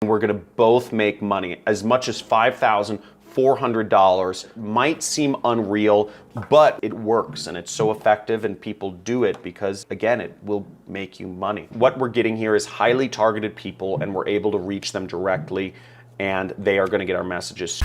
we're gonna both make money. As much as $5,400 might seem unreal, but it works and it's so effective and people do it because, again, it will make you money. What we're getting here is highly targeted people and we're able to reach them directly and they are gonna get our messages.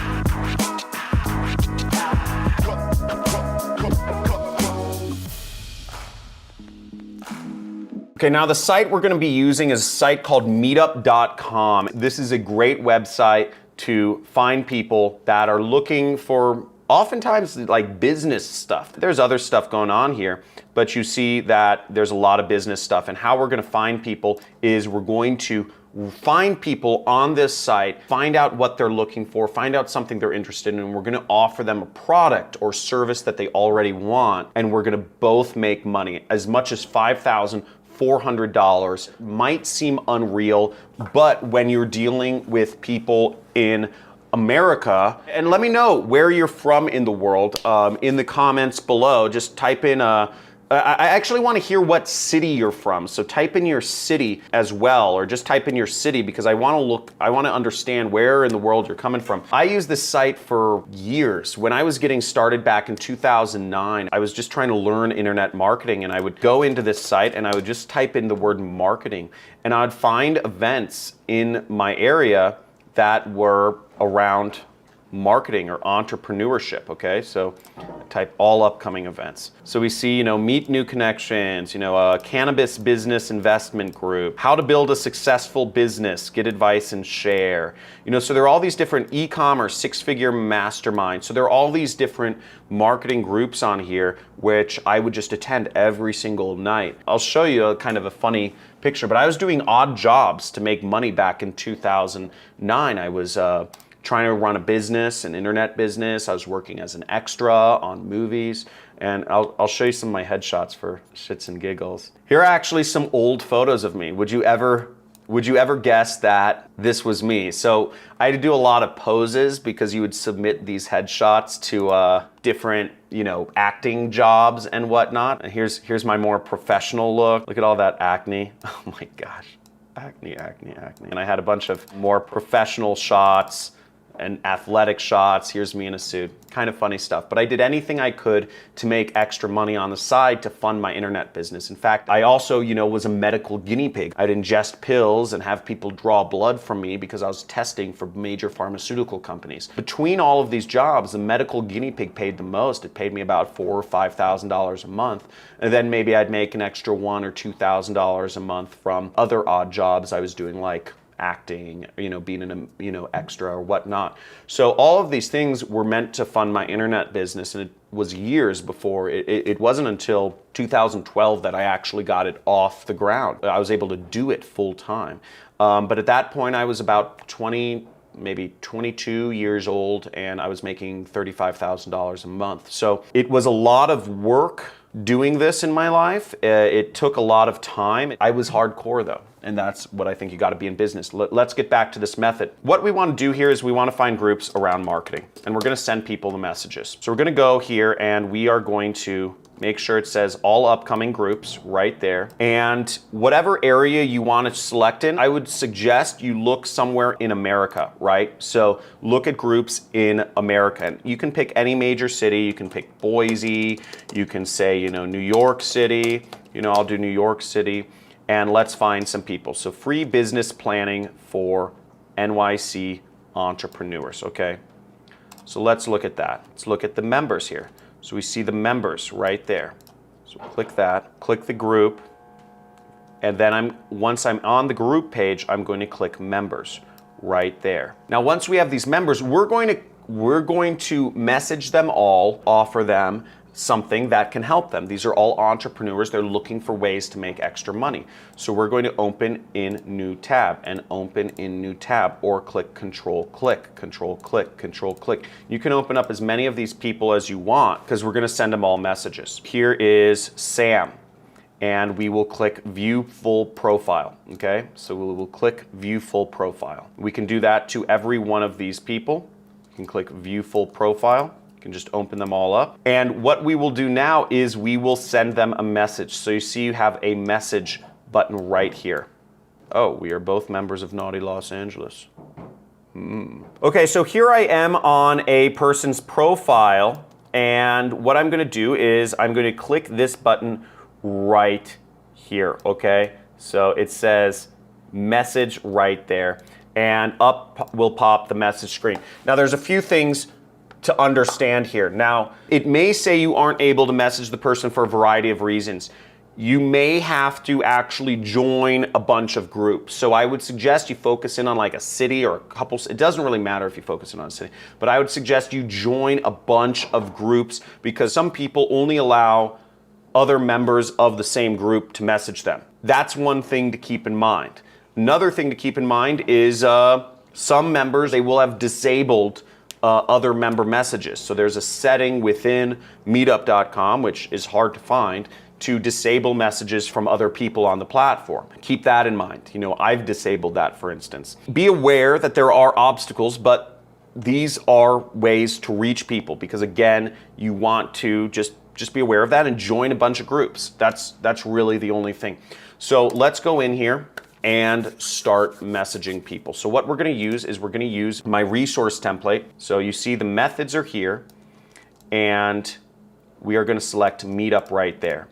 Okay, now the site we're gonna be using is a site called meetup.com. This is a great website to find people that are looking for oftentimes like business stuff. There's other stuff going on here, but you see that there's a lot of business stuff, and how we're gonna find people is we're going to find people on this site, find out what they're looking for, find out something they're interested in, and we're gonna offer them a product or service that they already want, and we're gonna both make money. As much as $5,400 might seem unreal, but when you're dealing with people in America, and let me know where you're from in the world in the comments below. Just type in I actually want to hear what city you're from, so type in your city as well, or just type in your city because I want to understand where in the world you're coming from. I used this site for years. When I was getting started back in 2009, I was just trying to learn internet marketing, and I would go into this site and I would just type in the word marketing, and I would find events in my area that were around marketing or entrepreneurship, okay? So type all upcoming events. So we see, meet new connections, a cannabis business investment group, how to build a successful business, get advice and share. So there are all these different e-commerce, six-figure mastermind. So there are all these different marketing groups on here, which I would just attend every single night. I'll show you a kind of a funny picture, but I was doing odd jobs to make money back in 2009. I was trying to run a business, an internet business. I was working as an extra on movies, and I'll show you some of my headshots for shits and giggles. Here are actually some old photos of me. Would you ever guess that this was me? So I had to do a lot of poses because you would submit these headshots to different, acting jobs and whatnot. And here's my more professional look. Look at all that acne. Oh my gosh, acne. And I had a bunch of more professional shots and athletic shots. Here's me in a suit. Kind of funny stuff. But I did anything I could to make extra money on the side to fund my internet business. In fact, I also, was a medical guinea pig. I'd ingest pills and have people draw blood from me because I was testing for major pharmaceutical companies. Between all of these jobs, the medical guinea pig paid the most. It paid me about $4,000 or $5,000 a month. And then maybe I'd make an extra $1,000 or $2,000 a month from other odd jobs I was doing, like acting, being an extra or whatnot. So all of these things were meant to fund my internet business, and it was years before. It wasn't until 2012 that I actually got it off the ground. I was able to do it full time. But at that point I was about 20, maybe 22 years old, and I was making $35,000 a month. So it was a lot of work doing this in my life. It took a lot of time. I was hardcore though, and that's what I think you got to be in business. Let's get back to this method. What we want to do here is we want to find groups around marketing, and we're going to send people the messages. So we're going to go here and we are going to make sure it says all upcoming groups right there. And whatever area you want to select in, I would suggest you look somewhere in America, right? So look at groups in America. And you can pick any major city. You can pick Boise. You can say, New York City. I'll do New York City. And let's find some people. So free business planning for NYC entrepreneurs, okay? So let's look at that. Let's look at the members here. So we see the members right there. So click that, click the group, and then once I'm on the group page, I'm going to click members right there. Now, once we have these members, we're going to message them all, offer them something that can help them. These are all entrepreneurs. They're looking for ways to make extra money. So we're going to open in new tab and open in new tab, or click control click, control click, control click. You can open up as many of these people as you want because we're going to send them all messages. Here is Sam, and we will click view full profile. Okay, so we will click view full profile. We can do that to every one of these people. You can click view full profile. You can just open them all up. And what we will do now is we will send them a message. So you see you have a message button right here. Oh, we are both members of Naughty Los Angeles. Okay, so here I am on a person's profile, and what I'm going to do is I'm going to click this button right here, okay? So it says message right there, and up will pop the message screen. Now there's a few things to understand here. Now, it may say you aren't able to message the person for a variety of reasons. You may have to actually join a bunch of groups. So I would suggest you focus in on like a city or a couple. It doesn't really matter if you focus in on a city, but I would suggest you join a bunch of groups, because some people only allow other members of the same group to message them. That's one thing to keep in mind. Another thing to keep in mind is some members, they will have disabled other member messages. So there's a setting within meetup.com, which is hard to find, to disable messages from other people on the platform. Keep that in mind. You know, I've disabled that, for instance. Be aware that there are obstacles, but these are ways to reach people, because again, you want to just be aware of that and join a bunch of groups. That's really the only thing. So let's go in here and start messaging people. So what we're going to use is we're going to use my resource template. So you see the methods are here, and we are going to select Meetup right there.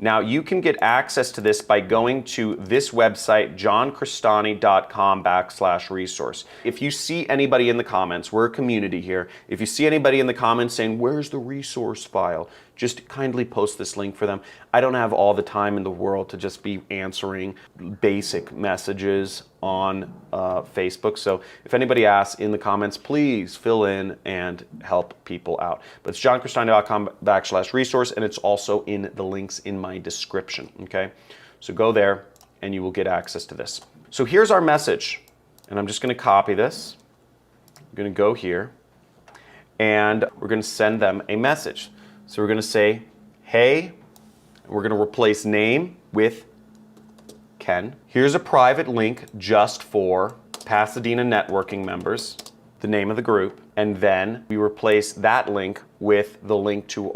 Now you can get access to this by going to this website, johncrestani.com/resource. If you see anybody in the comments, we're a community here, if you see anybody in the comments saying, where's the resource file? Just kindly post this link for them. I don't have all the time in the world to just be answering basic messages on Facebook. So if anybody asks in the comments, please fill in and help people out. But it's johncrestani.com/resource, and it's also in the links in my description, okay? So go there and you will get access to this. So here's our message, and I'm just gonna copy this. I'm gonna go here, and we're gonna send them a message. So we're going to say, hey, we're going to replace name with Ken. Here's a private link just for Pasadena networking members, the name of the group, and then we replace that link with the link to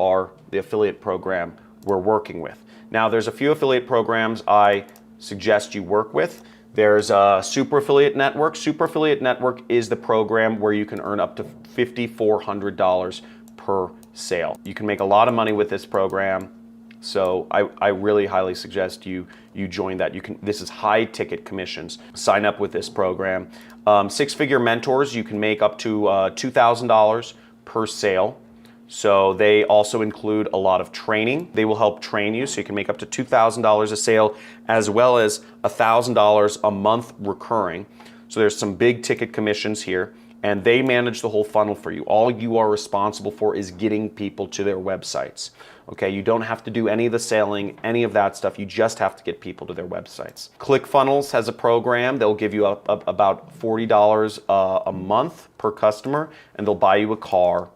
the affiliate program we're working with. Now there's a few affiliate programs I suggest you work with. There's a Super Affiliate Network. Super Affiliate Network is the program where you can earn up to $5,400 per sale. You can make a lot of money with this program, so I really highly suggest you join that. This is high ticket commissions. Sign up with this program. Six-figure mentors, you can make up to $2,000 per sale. So they also include a lot of training. They will help train you, so you can make up to $2,000 a sale, as well as $1,000 a month recurring. So there's some big ticket commissions here, and they manage the whole funnel for you. All you are responsible for is getting people to their websites. Okay, you don't have to do any of the selling, any of that stuff. You just have to get people to their websites. ClickFunnels has a program. They'll give you about $40 a month per customer, and they'll buy you a car.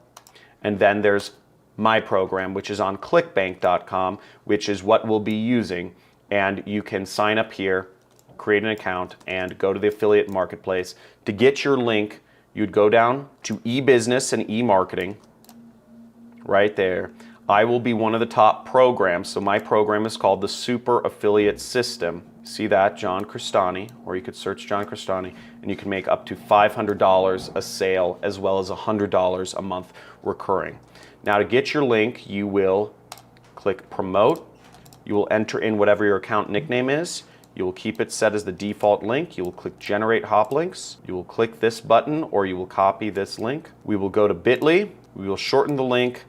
And then there's my program, which is on clickbank.com, which is what we'll be using. And you can sign up here, create an account, and go to the affiliate marketplace. To get your link, you'd go down to e-business and e-marketing, right there. I will be one of the top programs. So my program is called the Super Affiliate System. See that, John Crestani, or you could search John Crestani, and you can make up to $500 a sale, as well as $100 a month recurring. Now to get your link, you will click promote. You will enter in whatever your account nickname is. You will keep it set as the default link. You will click generate hop links. You will click this button, or you will copy this link. We will go to bit.ly. We will shorten the link,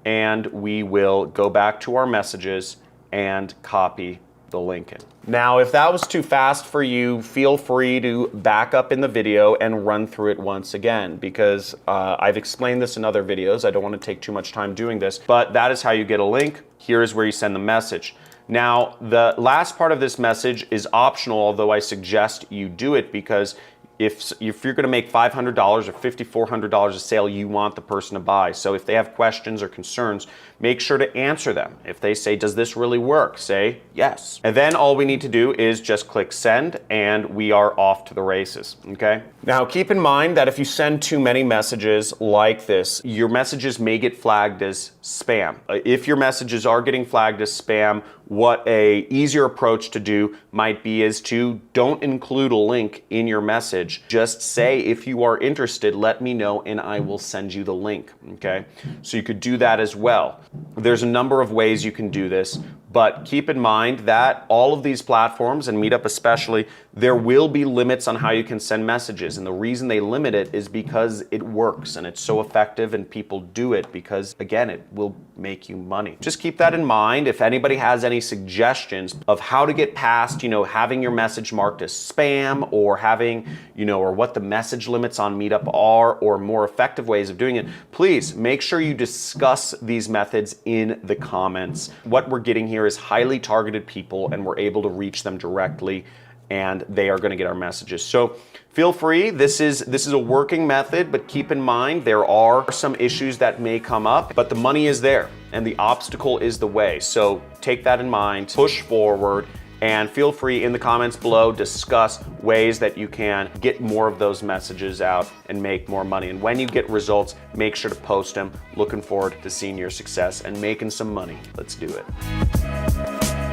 and we will go back to our messages and copy the link in. Now, if that was too fast for you, feel free to back up in the video and run through it once again, because I've explained this in other videos. I don't want to take too much time doing this, but that is how you get a link. Here's where you send the message. Now, the last part of this message is optional, although I suggest you do it, because if you're going to make $500 or $5,400 a sale, you want the person to buy. So if they have questions or concerns, make sure to answer them. If they say, does this really work? Say yes. And then all we need to do is just click send, and we are off to the races, okay? Now keep in mind that if you send too many messages like this, your messages may get flagged as spam. If your messages are getting flagged as spam, what a easier approach to do might be is to don't include a link in your message. Just say, if you are interested, let me know and I will send you the link, okay? So you could do that as well. There's a number of ways you can do this, but keep in mind that all of these platforms, and Meetup especially, there will be limits on how you can send messages. And the reason they limit it is because it works and it's so effective and people do it because, again, it will make you money. Just keep that in mind. If anybody has any suggestions of how to get past, having your message marked as spam, or having, or what the message limits on Meetup are, or more effective ways of doing it, please make sure you discuss these methods in the comments. What we're getting here is highly targeted people, and we're able to reach them directly, and they are going to get our messages. So feel free. This is a working method, but keep in mind there are some issues that may come up, but the money is there and the obstacle is the way. So take that in mind, push forward, and feel free in the comments below, discuss ways that you can get more of those messages out and make more money. And when you get results, make sure to post them. Looking forward to seeing your success and making some money. Let's do it.